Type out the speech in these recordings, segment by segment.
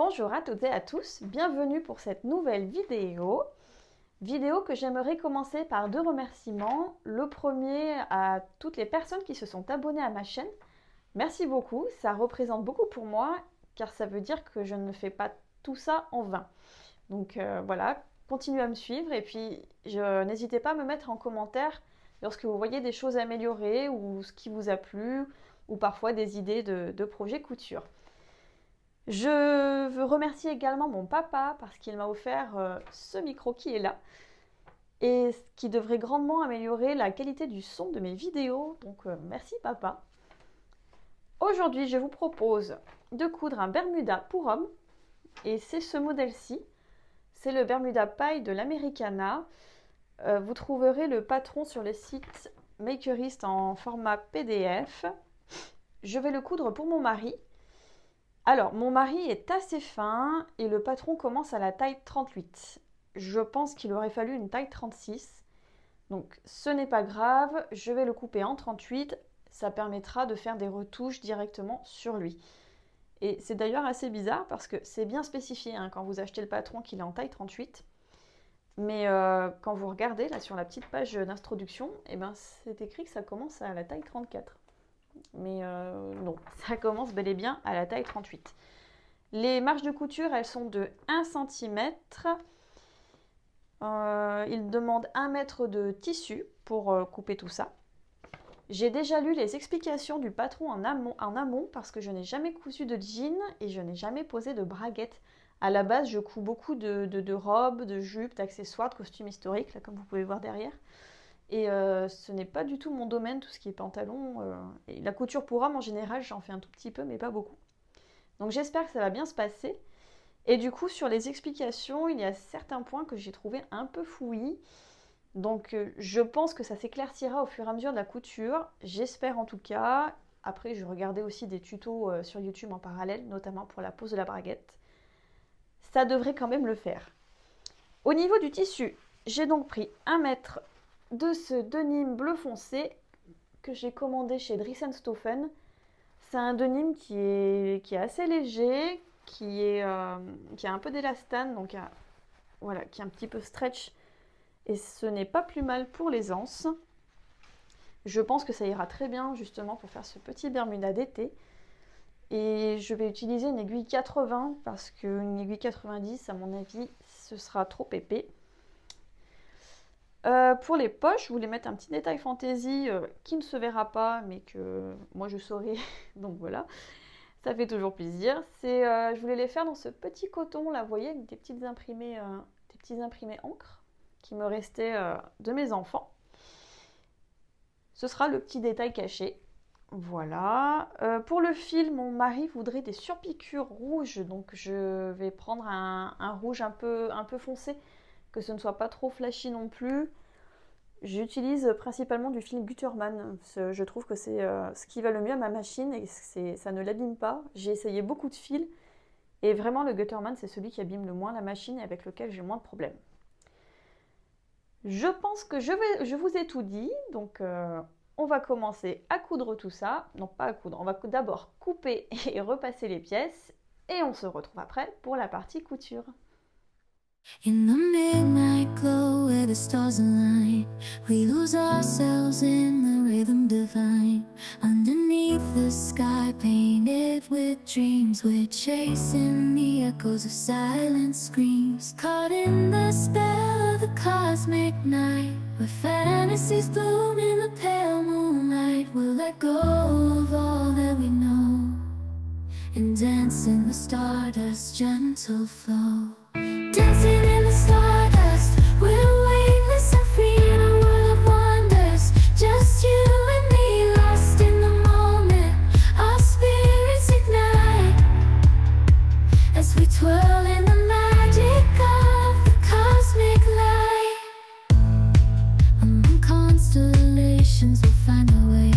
Bonjour à toutes et à tous, bienvenue pour cette nouvelle vidéo que j'aimerais commencer par deux remerciements. Le premier à toutes les personnes qui se sont abonnées à ma chaîne. Merci beaucoup, ça représente beaucoup pour moi car ça veut dire que je ne fais pas tout ça en vain. Donc voilà, continuez à me suivre et puis n'hésitez pas à me mettre en commentaire lorsque vous voyez des choses à améliorer ou ce qui vous a plu ou parfois des idées de projets couture. Je veux remercier également mon papa parce qu'il m'a offert ce micro qui est là et qui devrait grandement améliorer la qualité du son de mes vidéos. Donc merci papa. Aujourd'hui, je vous propose de coudre un Bermuda pour homme et c'est ce modèle-ci. C'est le Bermuda paille de l'Americana. Vous trouverez le patron sur le site Makerist en format PDF. Je vais le coudre pour mon mari. Alors, mon mari est assez fin et le patron commence à la taille 38. Je pense qu'il aurait fallu une taille 36. Donc, ce n'est pas grave, je vais le couper en 38. Ça permettra de faire des retouches directement sur lui. Et c'est d'ailleurs assez bizarre parce que c'est bien spécifié hein, quand vous achetez le patron qu'il est en taille 38. Mais quand vous regardez là sur la petite page d'introduction, eh ben, c'est écrit que ça commence à la taille 34. Mais non, ça commence bel et bien à la taille 38. Les marges de couture, elles sont de 1 cm. Il demande 1 mètre de tissu pour couper tout ça. J'ai déjà lu les explications du patron en amont parce que je n'ai jamais cousu de jean et je n'ai jamais posé de braguette. À la base, je couds beaucoup de robes, de jupes, d'accessoires, de costumes historiques, là, comme vous pouvez voir derrière. Et ce n'est pas du tout mon domaine, tout ce qui est pantalon. Et la couture pour homme, en général, j'en fais un tout petit peu, mais pas beaucoup. Donc j'espère que ça va bien se passer. Et du coup, sur les explications, il y a certains points que j'ai trouvé un peu fouillis. Donc je pense que ça s'éclaircira au fur et à mesure de la couture. J'espère en tout cas. Après, je regardais aussi des tutos sur YouTube en parallèle, notamment pour la pose de la braguette. Ça devrait quand même le faire. Au niveau du tissu, j'ai donc pris 1 mètre de ce denim bleu foncé que j'ai commandé chez Dries&Stoffen. C'est un denim qui est assez léger, qui a un peu d'élastane, donc voilà, qui est un petit peu stretch. Et ce n'est pas plus mal pour les anses. Je pense que ça ira très bien justement pour faire ce petit Bermuda d'été. Et je vais utiliser une aiguille 80 parce qu'une aiguille 90, à mon avis, ce sera trop épais. Pour les poches, je voulais mettre un petit détail fantaisie qui ne se verra pas, mais que moi je saurai. Donc voilà, ça fait toujours plaisir. Je voulais les faire dans ce petit coton là, vous voyez, avec des petits imprimés encre qui me restaient de mes enfants. Ce sera le petit détail caché. Voilà. Pour le fil, mon mari voudrait des surpiqûres rouges, donc je vais prendre un rouge un peu foncé, que ce ne soit pas trop flashy non plus. J'utilise principalement du fil Gutterman. Je trouve que c'est ce qui va le mieux à ma machine et ça ne l'abîme pas. J'ai essayé beaucoup de fils et vraiment le Gutterman c'est celui qui abîme le moins la machine et avec lequel j'ai le moins de problèmes. Je pense que je vous ai tout dit, donc on va commencer à coudre tout ça. Non, pas à coudre, on va d'abord couper et repasser les pièces et on se retrouve après pour la partie couture. In the midnight glow where the stars align, we lose ourselves in the rhythm divine. Underneath the sky painted with dreams, we're chasing the echoes of silent screams. Caught in the spell of the cosmic night, where fantasies bloom in the pale moonlight. We'll let go of all that we know and dance in the stardust's gentle flow. Dancing in the stardust, we're weightless and free in a world of wonders. Just you and me, lost in the moment. Our spirits ignite as we twirl in the magic of the cosmic light. Among constellations we'll find our way.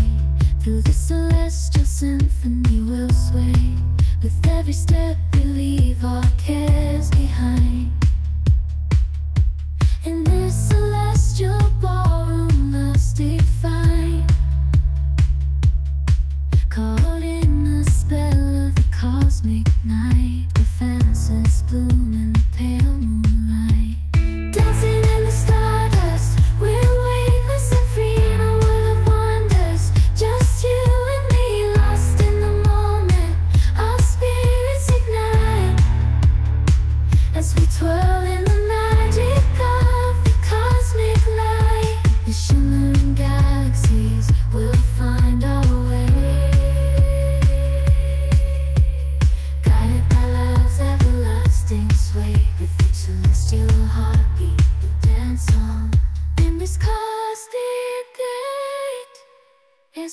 Through the celestial symphony we'll sway. With every step we leave our cares behind. In this celestial ballroom, love's defined. Caught in the spell of the cosmic night, the fantasy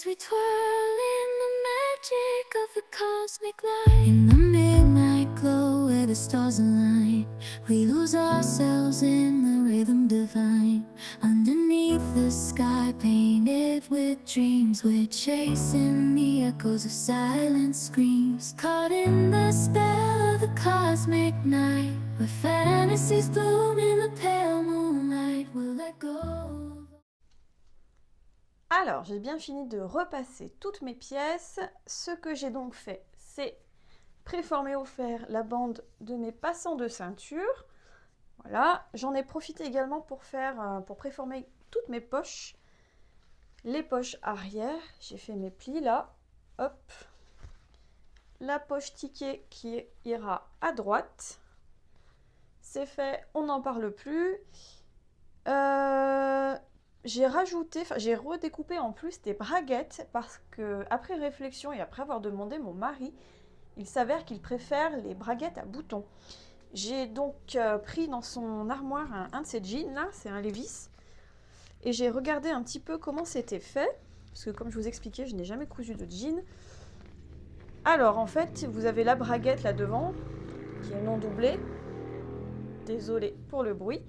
we twirl in the magic of the cosmic light. In the midnight glow where the stars align, we lose ourselves in the rhythm divine. Underneath the sky painted with dreams, we're chasing the echoes of silent screams. Caught in the spell of the cosmic night, where fantasies bloom in the pale moonlight. We'll let go. Alors, j'ai bien fini de repasser toutes mes pièces. Ce que j'ai donc fait, c'est préformer au fer la bande de mes passants de ceinture. Voilà, j'en ai profité également pour préformer toutes mes poches. Les poches arrière, j'ai fait mes plis là, hop. La poche ticket qui ira à droite. C'est fait, on n'en parle plus. J'ai redécoupé en plus des braguettes parce que, après réflexion et après avoir demandé mon mari, il s'avère qu'il préfère les braguettes à boutons. J'ai donc pris dans son armoire un de ses jeans là, c'est un Levi's, et j'ai regardé un petit peu comment c'était fait, parce que comme je vous expliquais, je n'ai jamais cousu de jean. Alors en fait, vous avez la braguette là devant, qui est non doublée, désolée pour le bruit,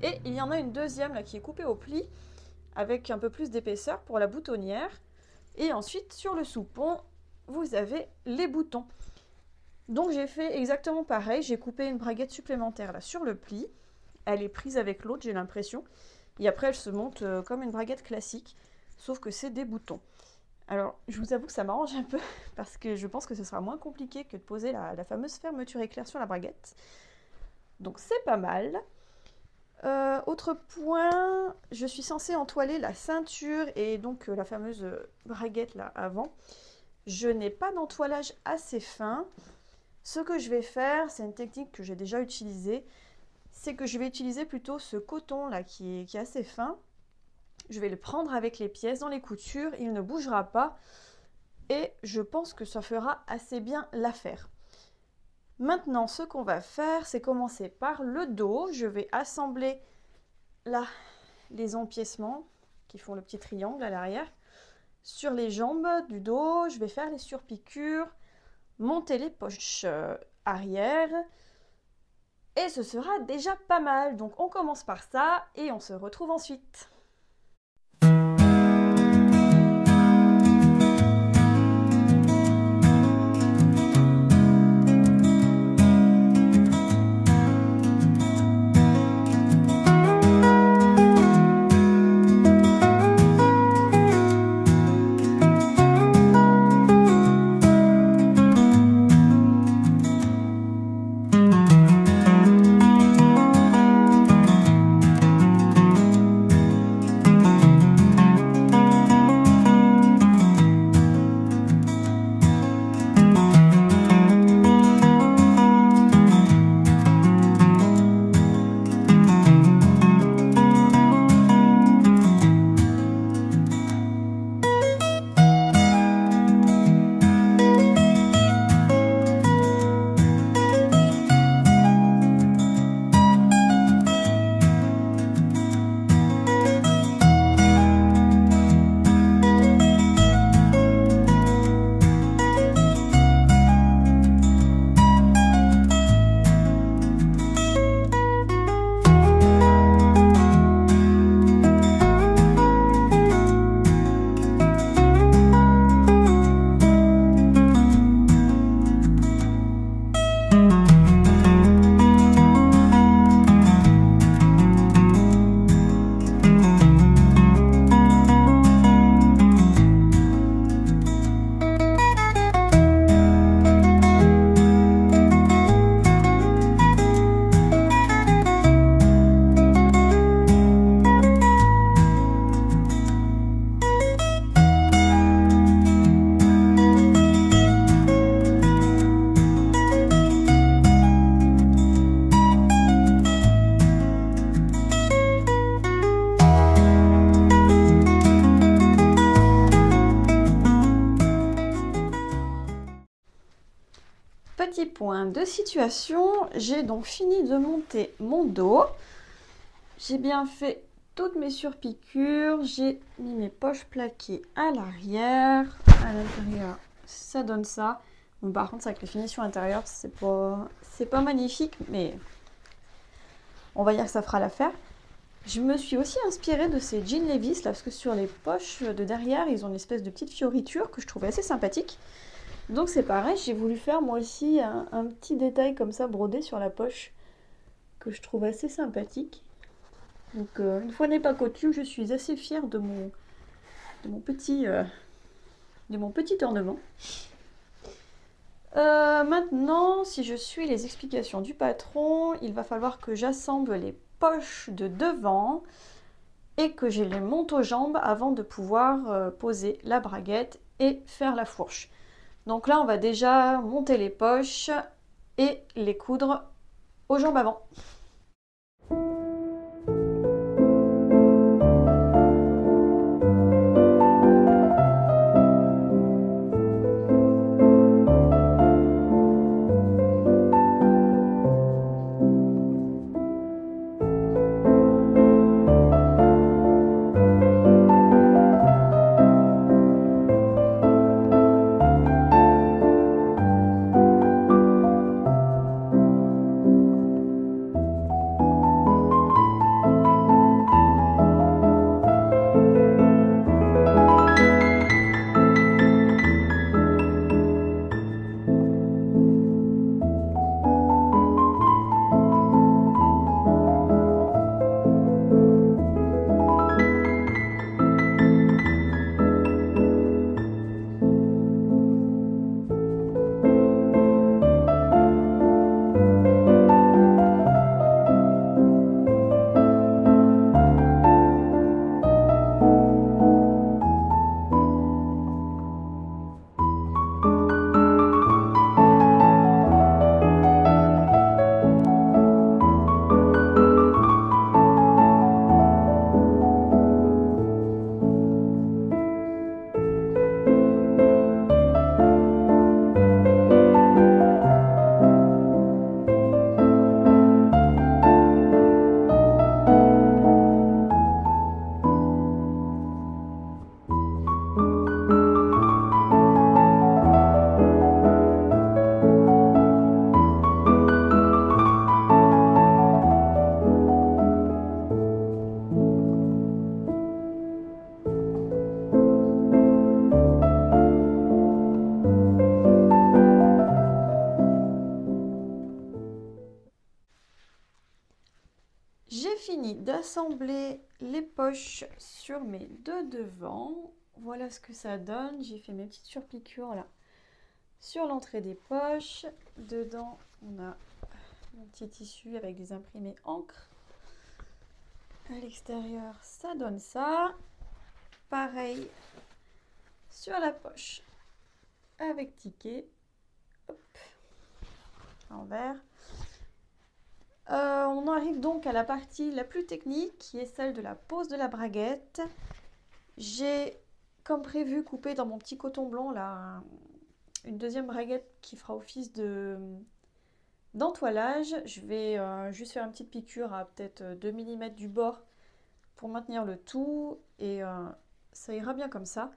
et il y en a une deuxième là qui est coupée au pli, avec un peu plus d'épaisseur pour la boutonnière. Et ensuite, sur le soupon, vous avez les boutons. Donc j'ai fait exactement pareil, j'ai coupé une braguette supplémentaire là sur le pli. Elle est prise avec l'autre, j'ai l'impression. Et après, elle se monte comme une braguette classique, sauf que c'est des boutons. Alors, je vous avoue que ça m'arrange un peu, parce que je pense que ce sera moins compliqué que de poser la fameuse fermeture éclair sur la braguette. Donc c'est pas mal. Autre point, je suis censée entoiler la ceinture et donc la fameuse braguette là avant. Je n'ai pas d'entoilage assez fin. Ce que je vais faire, c'est une technique que j'ai déjà utilisée, c'est que je vais utiliser plutôt ce coton là qui est assez fin. Je vais le prendre avec les pièces dans les coutures, il ne bougera pas et je pense que ça fera assez bien l'affaire. Maintenant, ce qu'on va faire, c'est commencer par le dos. Je vais assembler là les empiècements qui font le petit triangle à l'arrière. Sur les jambes du dos, je vais faire les surpiqûres, monter les poches arrière. Et ce sera déjà pas mal. Donc on commence par ça et on se retrouve ensuite. Petit point de situation, j'ai donc fini de monter mon dos. J'ai bien fait toutes mes surpiqûres. J'ai mis mes poches plaquées à l'arrière. À l'intérieur, ça donne ça. Bon, par contre, c'est avec les finitions intérieures, c'est pas magnifique, mais on va dire que ça fera l'affaire. Je me suis aussi inspirée de ces jeans Levi's là, parce que sur les poches de derrière, ils ont une espèce de petite fioriture que je trouvais assez sympathique. Donc c'est pareil, j'ai voulu faire moi aussi un petit détail comme ça brodé sur la poche que je trouve assez sympathique. Donc une fois n'est pas coutume, je suis assez fière de mon petit ornement. Maintenant, si je suis les explications du patron, il va falloir que j'assemble les poches de devant et que je les monte aux jambes avant de pouvoir poser la braguette et faire la fourche. Donc là, on va déjà monter les poches et les coudre aux jambes avant. J'ai fini d'assembler les poches sur mes deux devants. Voilà ce que ça donne. J'ai fait mes petites surpiqûres là sur l'entrée des poches. Dedans, on a mon petit tissu avec des imprimés encre. À l'extérieur, ça donne ça. Pareil sur la poche avec ticket. Hop, l'envers. On arrive donc à la partie la plus technique qui est celle de la pose de la braguette. J'ai, comme prévu, coupé dans mon petit coton blanc là, une deuxième braguette qui fera office d'entoilage. Je vais juste faire une petite piqûre à peut-être 2 mm du bord pour maintenir le tout et ça ira bien comme ça.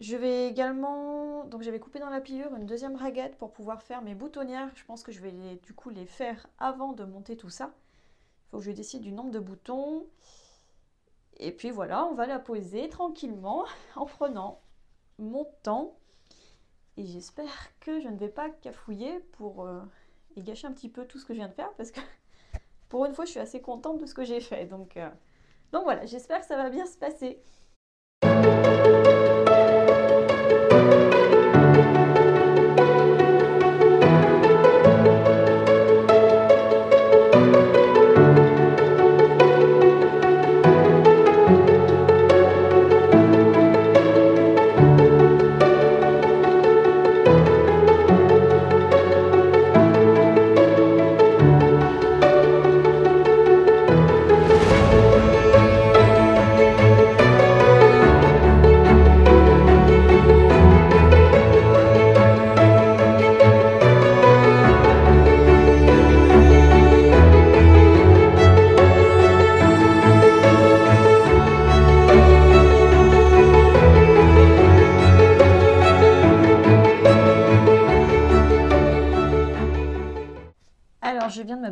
Je vais également, donc j'avais coupé dans la pliure une deuxième braguette pour pouvoir faire mes boutonnières. Je pense que je vais du coup les faire avant de monter tout ça. Il faut que je décide du nombre de boutons. Et puis voilà, on va la poser tranquillement en prenant mon temps. Et j'espère que je ne vais pas cafouiller pour et gâcher un petit peu tout ce que je viens de faire parce que pour une fois, je suis assez contente de ce que j'ai fait. Donc voilà, j'espère que ça va bien se passer.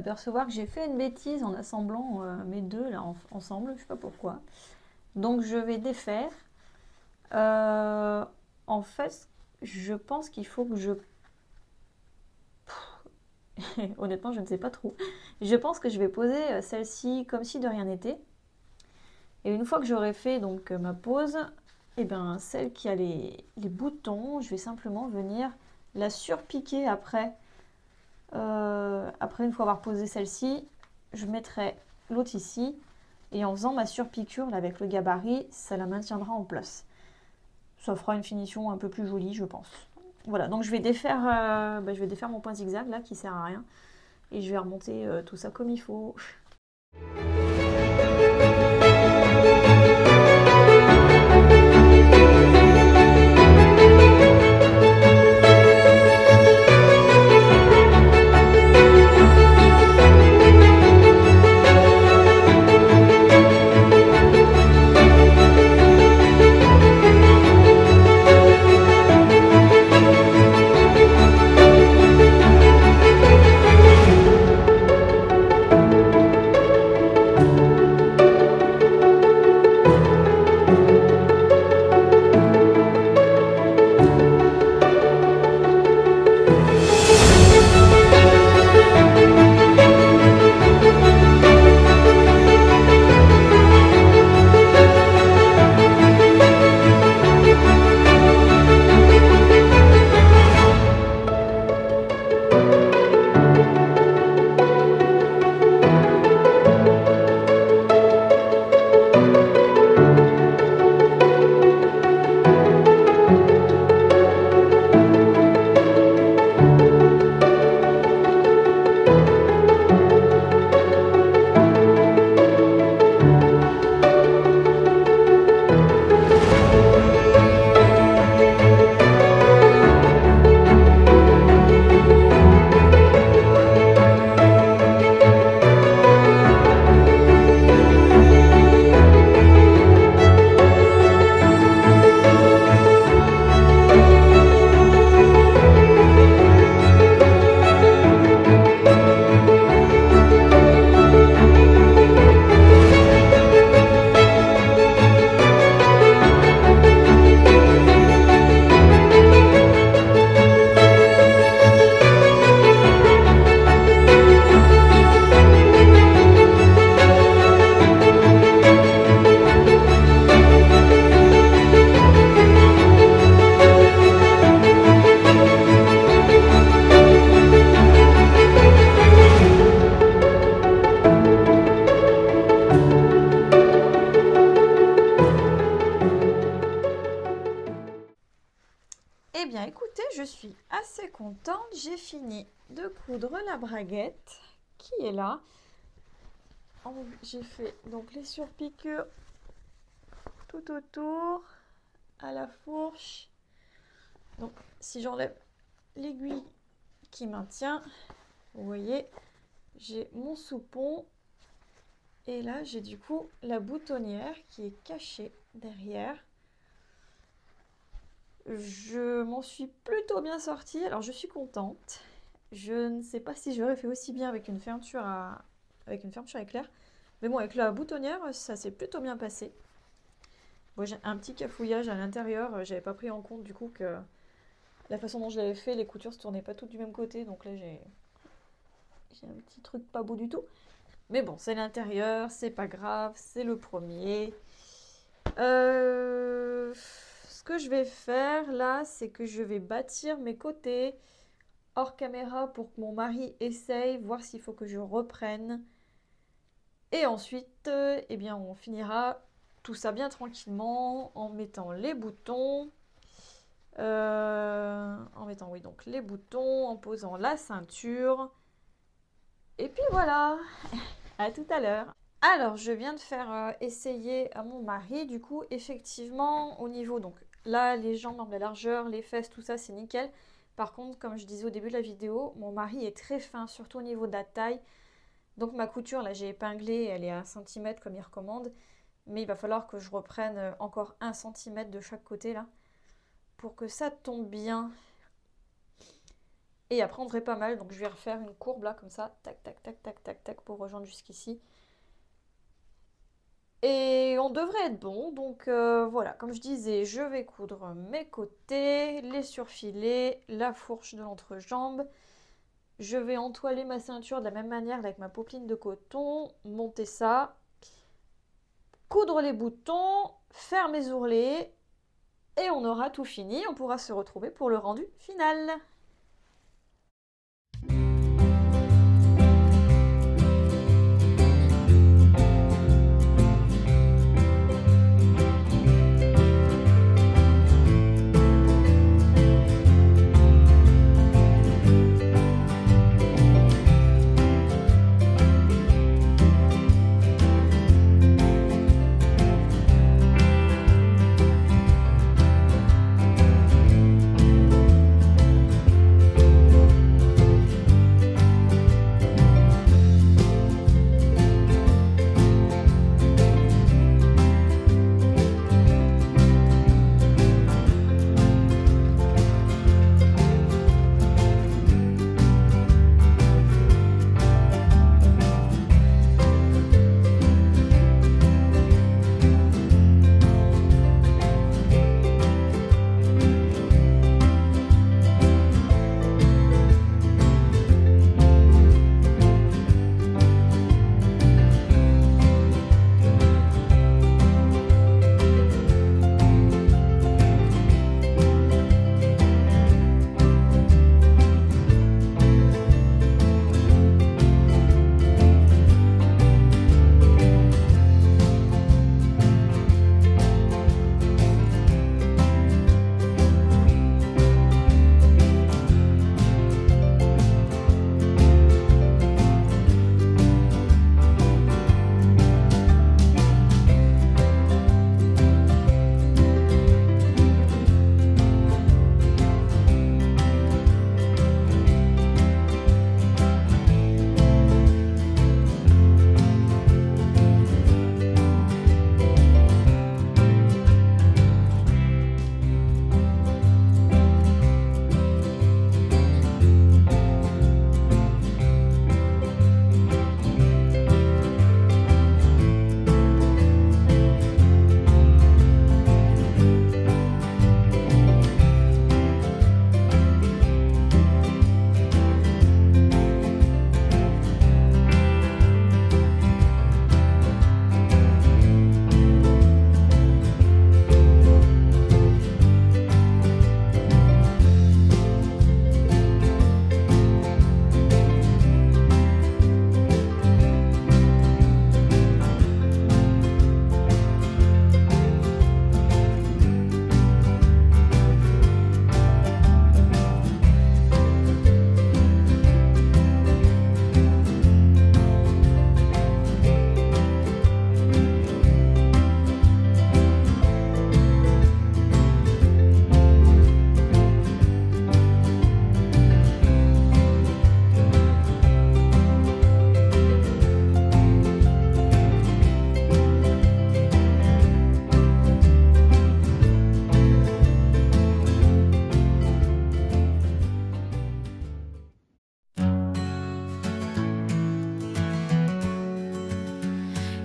m'apercevoir que j'ai fait une bêtise en assemblant mes deux là ensemble, je sais pas pourquoi. Donc je vais défaire. En fait, je pense qu'il faut que je... Honnêtement, je ne sais pas trop. Je pense que je vais poser celle-ci comme si de rien n'était. Et une fois que j'aurai fait donc ma pose, et ben celle qui a les boutons, je vais simplement venir la surpiquer après. Après, une fois avoir posé celle-ci, je mettrai l'autre ici. Et en faisant ma surpiqûre là, avec le gabarit, ça la maintiendra en place. Ça fera une finition un peu plus jolie, je pense. Voilà, donc je vais défaire mon point zigzag là qui sert à rien. Et je vais remonter tout ça comme il faut. Eh bien, écoutez, je suis assez contente. J'ai fini de coudre la braguette qui est là. J'ai fait donc les surpiqûres tout autour, à la fourche. Donc, si j'enlève l'aiguille qui maintient, vous voyez, j'ai mon soupon. Et là, j'ai du coup la boutonnière qui est cachée derrière. Je m'en suis plutôt bien sortie, alors je suis contente. Je ne sais pas si j'aurais fait aussi bien avec une fermeture éclair. Mais bon, avec la boutonnière, ça s'est plutôt bien passé. Bon, j'ai un petit cafouillage à l'intérieur, j'avais pas pris en compte du coup que la façon dont je l'avais fait, les coutures se tournaient pas toutes du même côté, donc là j'ai un petit truc pas beau du tout. Mais bon, c'est l'intérieur, c'est pas grave, c'est le premier. Ce que je vais faire là, c'est que je vais bâtir mes côtés hors caméra pour que mon mari essaye, voir s'il faut que je reprenne. Et ensuite, eh bien, on finira tout ça bien tranquillement en mettant les boutons. En mettant, oui, donc les boutons, en posant la ceinture. Et puis voilà, à tout à l'heure. Alors, je viens de faire essayer à mon mari, du coup, effectivement, au niveau, donc là, les jambes, la largeur, les fesses, tout ça, c'est nickel. Par contre, comme je disais au début de la vidéo, mon mari est très fin, surtout au niveau de la taille. Donc ma couture, là, j'ai épinglé, elle est à 1 cm comme il recommande. Mais il va falloir que je reprenne encore 1 cm de chaque côté, là, pour que ça tombe bien. Et après, on ferait pas mal. Donc, je vais refaire une courbe là, comme ça. Tac, tac, tac, tac, tac, tac, pour rejoindre jusqu'ici. Et on devrait être bon. Donc, voilà. Comme je disais, je vais coudre mes côtés, les surfilets, la fourche de l'entrejambe. Je vais entoiler ma ceinture de la même manière avec ma popeline de coton. Monter ça. Coudre les boutons. Faire mes ourlets. Et on aura tout fini. On pourra se retrouver pour le rendu final.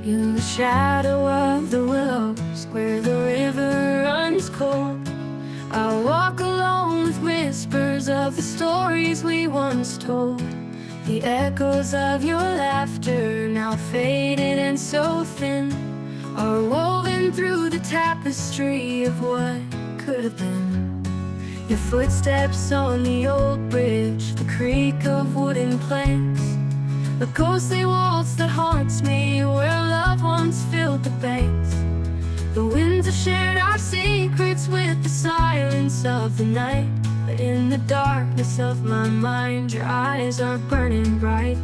In the shadow of the willows, where the river runs cold, I walk alone with whispers of the stories we once told. The echoes of your laughter, now faded and so thin, are woven through the tapestry of what could have been. Your footsteps on the old bridge, the creak of wooden planks, the ghostly waltz that haunts me where love once filled the banks. The winds have shared our secrets with the silence of the night, but in the darkness of my mind, your eyes are burning bright.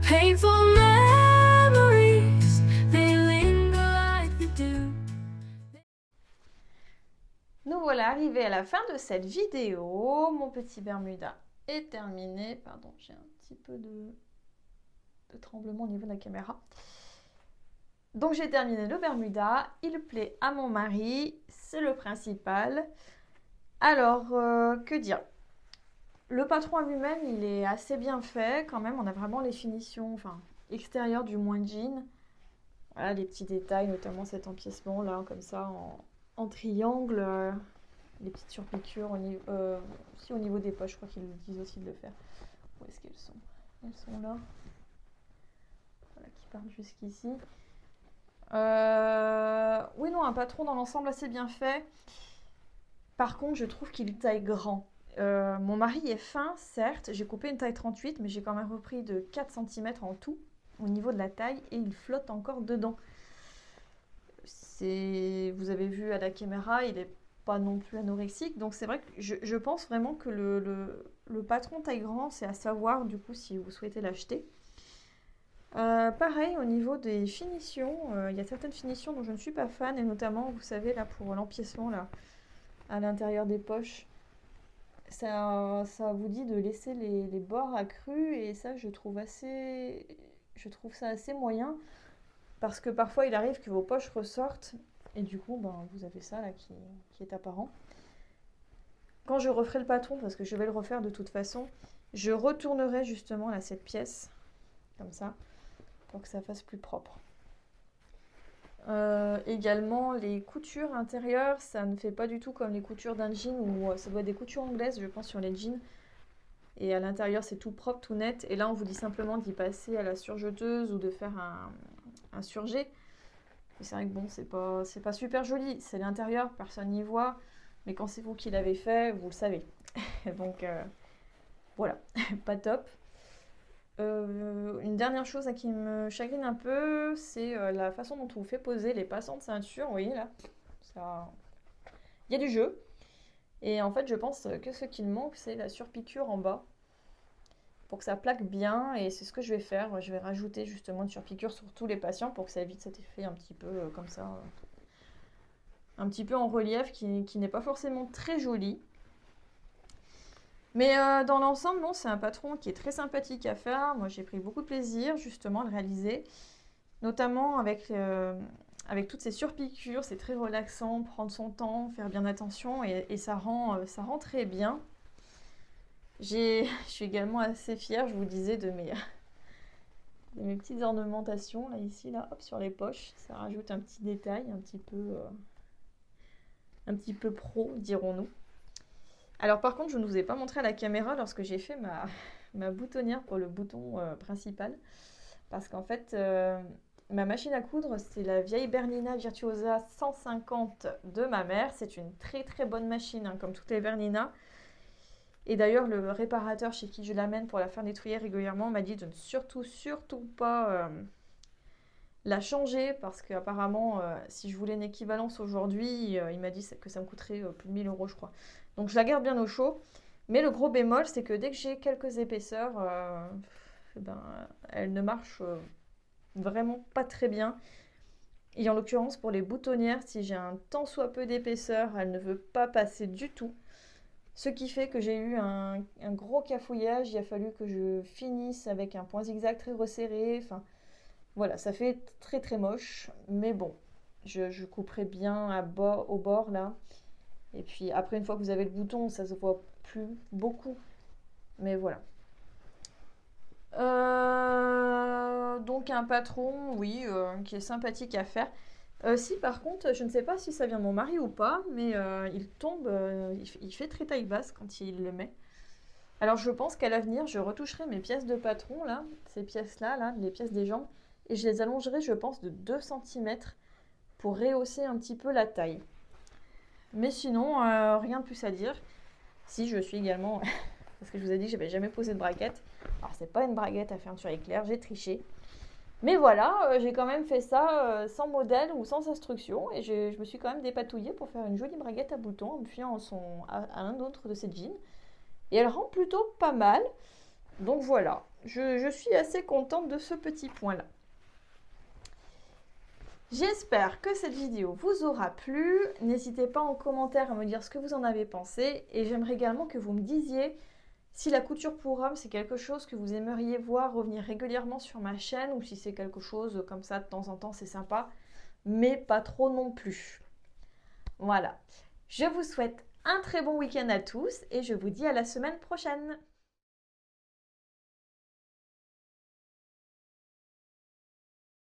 Painful memories, they linger like the dew. Nous voilà arrivés à la fin de cette vidéo. Mon petit Bermuda est terminé. Pardon, j'ai un petit peu de tremblement au niveau de la caméra. Donc j'ai terminé le Bermuda. Il plaît à mon mari, c'est le principal. Alors, que dire? Le patron en lui-même, il est assez bien fait quand même. On a vraiment les finitions, enfin, extérieures du moins jean. Voilà, les petits détails, notamment cet empiècement là, comme ça, en triangle. Les petites surpiqûres aussi au niveau des poches. Je crois qu'ils disent aussi de le faire. Où est-ce qu'elles sont? Elles sont là. Voilà, qui partent jusqu'ici. Oui, non, un patron dans l'ensemble assez bien fait. Par contre, je trouve qu'il taille grand. Mon mari est fin, certes. J'ai coupé une taille 38, mais j'ai quand même repris de 4 cm en tout au niveau de la taille et il flotte encore dedans. Vous avez vu à la caméra, il est pas non plus anorexique. Donc c'est vrai que je pense vraiment que le patron taille grand, c'est à savoir du coup si vous souhaitez l'acheter. Pareil, au niveau des finitions, il y a certaines finitions dont je ne suis pas fan, et notamment, vous savez, là, pour l'empiècement, là, à l'intérieur des poches, ça vous dit de laisser les bords accrus, et ça, je trouve ça assez moyen, parce que parfois, il arrive que vos poches ressortent, et du coup, ben, vous avez ça, là, qui est apparent. Quand je referai le patron, parce que je vais le refaire de toute façon, je retournerai justement, là, cette pièce, comme ça, pour que ça fasse plus propre. Également, les coutures intérieures, ça ne fait pas du tout comme les coutures d'un jean, où ça doit être des coutures anglaises, je pense, sur les jeans. Et à l'intérieur, c'est tout propre, tout net. Et là, on vous dit simplement d'y passer à la surjeteuse ou de faire un surjet. Et c'est vrai que bon, c'est pas super joli. C'est l'intérieur, personne n'y voit. Mais quand c'est vous qui l'avez fait, vous le savez. Donc, voilà, pas top. Une dernière chose qui me chagrine un peu, c'est la façon dont on vous fait poser les passants de ceinture. Vous voyez là, il y a du jeu. Et en fait, je pense que ce qu'il manque, c'est la surpiqûre en bas pour que ça plaque bien. Et c'est ce que je vais faire. Je vais rajouter justement une surpiqûre sur tous les patients pour que ça évite cet effet un petit peu comme ça, un petit peu en relief qui n'est pas forcément très joli. Mais dans l'ensemble, non, c'est un patron qui est très sympathique à faire. Moi, j'ai pris beaucoup de plaisir justement à le réaliser, notamment avec toutes ces surpiqûres. C'est très relaxant, prendre son temps, faire bien attention et ça rend très bien. Je suis également assez fière, je vous disais, de mes petites ornementations là, ici, là, hop, sur les poches. Ça rajoute un petit détail, un petit peu pro, dirons-nous. Alors par contre, je ne vous ai pas montré à la caméra lorsque j'ai fait ma boutonnière pour le bouton principal. Parce qu'en fait, ma machine à coudre, c'est la vieille Bernina Virtuosa 150 de ma mère. C'est une très très bonne machine, hein, comme toutes les Bernina. Et d'ailleurs, le réparateur chez qui je l'amène pour la faire nettoyer régulièrement m'a dit de ne surtout pas la changer. Parce qu'apparemment, si je voulais une équivalence aujourd'hui, il m'a dit que ça me coûterait plus de 1000 €, je crois. Donc je la garde bien au chaud. Mais le gros bémol, c'est que dès que j'ai quelques épaisseurs, elle ne marche vraiment pas très bien. Et en l'occurrence, pour les boutonnières, si j'ai un tant soit peu d'épaisseur, elle ne veut pas passer du tout. Ce qui fait que j'ai eu un gros cafouillage. Il a fallu que je finisse avec un point zigzag très resserré. Enfin, voilà, ça fait très très moche. Mais bon, je couperai bien au bord là. Et puis après, une fois que vous avez le bouton, ça se voit plus beaucoup. Mais voilà. Donc un patron, oui, qui est sympathique à faire. Si par contre, je ne sais pas si ça vient de mon mari ou pas, mais il tombe, il fait très taille basse quand il le met. Alors je pense qu'à l'avenir, je retoucherai mes pièces de patron, là, ces pièces-là, là, les pièces des jambes, et je les allongerai, je pense, de 2 cm pour rehausser un petit peu la taille. Mais sinon, rien de plus à dire. Si je suis également, parce que je vous ai dit que j'avais jamais posé de braguette. Alors c'est pas une braguette à fermeture éclair, j'ai triché. Mais voilà, j'ai quand même fait ça sans modèle ou sans instruction. Et je me suis quand même dépatouillée pour faire une jolie braguette à boutons en me fiant à un autre de ces jeans. Et elle rend plutôt pas mal. Donc voilà, je suis assez contente de ce petit point-là. J'espère que cette vidéo vous aura plu. N'hésitez pas en commentaire à me dire ce que vous en avez pensé. Et j'aimerais également que vous me disiez si la couture pour hommes, c'est quelque chose que vous aimeriez voir revenir régulièrement sur ma chaîne ou si c'est quelque chose comme ça de temps en temps, c'est sympa, mais pas trop non plus. Voilà. Je vous souhaite un très bon week-end à tous et je vous dis à la semaine prochaine.